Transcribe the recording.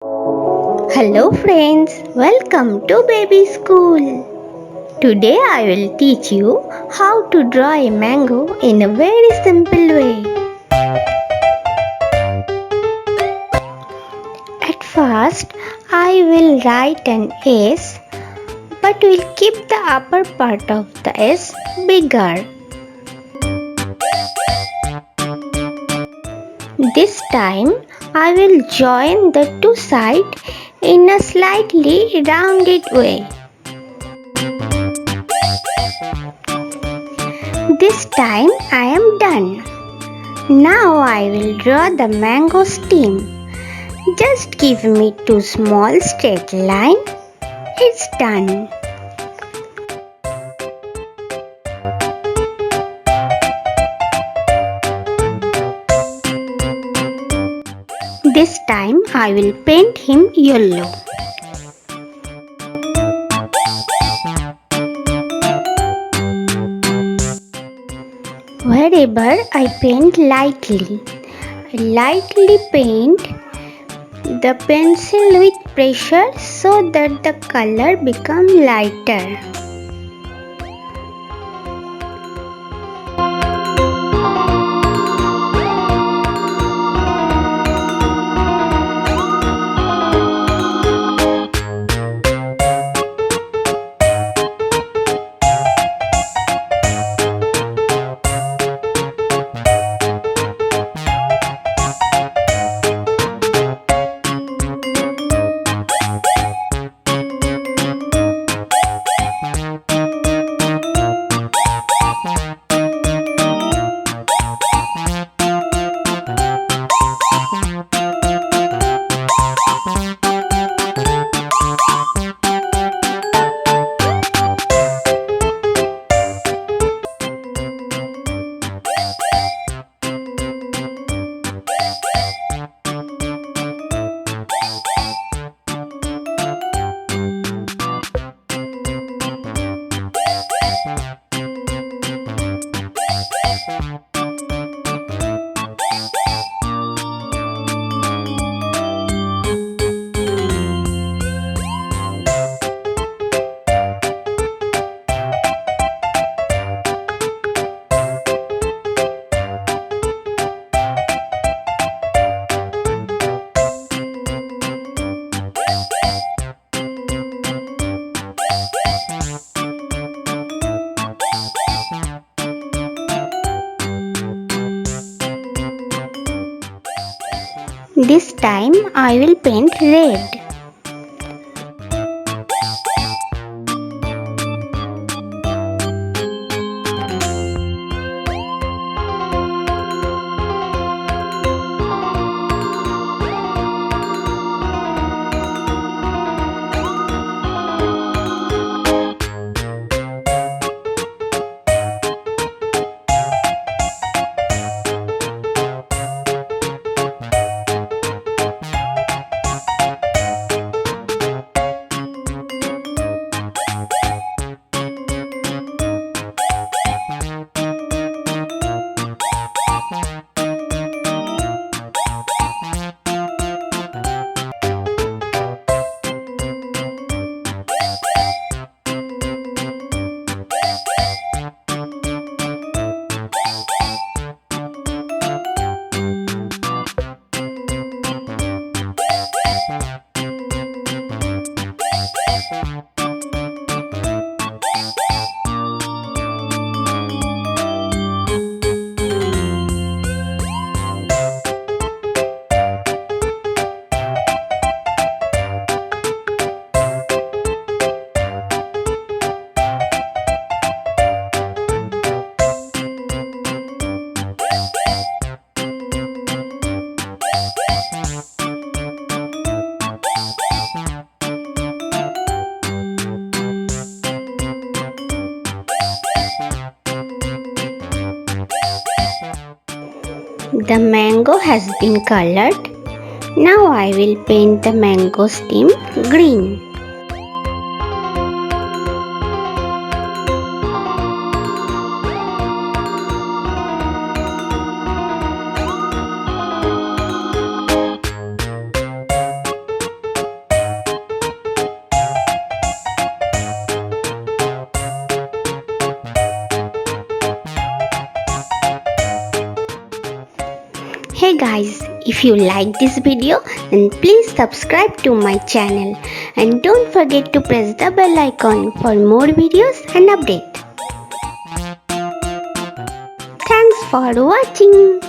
Hello friends, welcome to baby school. Today I will teach you how to draw a mango in a very simple way. At first I will write an S but will keep the upper part of the S bigger. This time I will join the two sides in a slightly rounded way. This time I am done. Now I will draw the mango stem. Just give me two small straight lines. It's done. This time I will paint him yellow. Wherever I paint lightly paint the pencil with pressure so that the color becomes lighter. This time I will paint red. The mango has been colored. Now I will paint the mango stem green. Hey guys, if you like this video, then please subscribe to my channel and don't forget to press the bell icon for more videos and updates. Thanks for watching.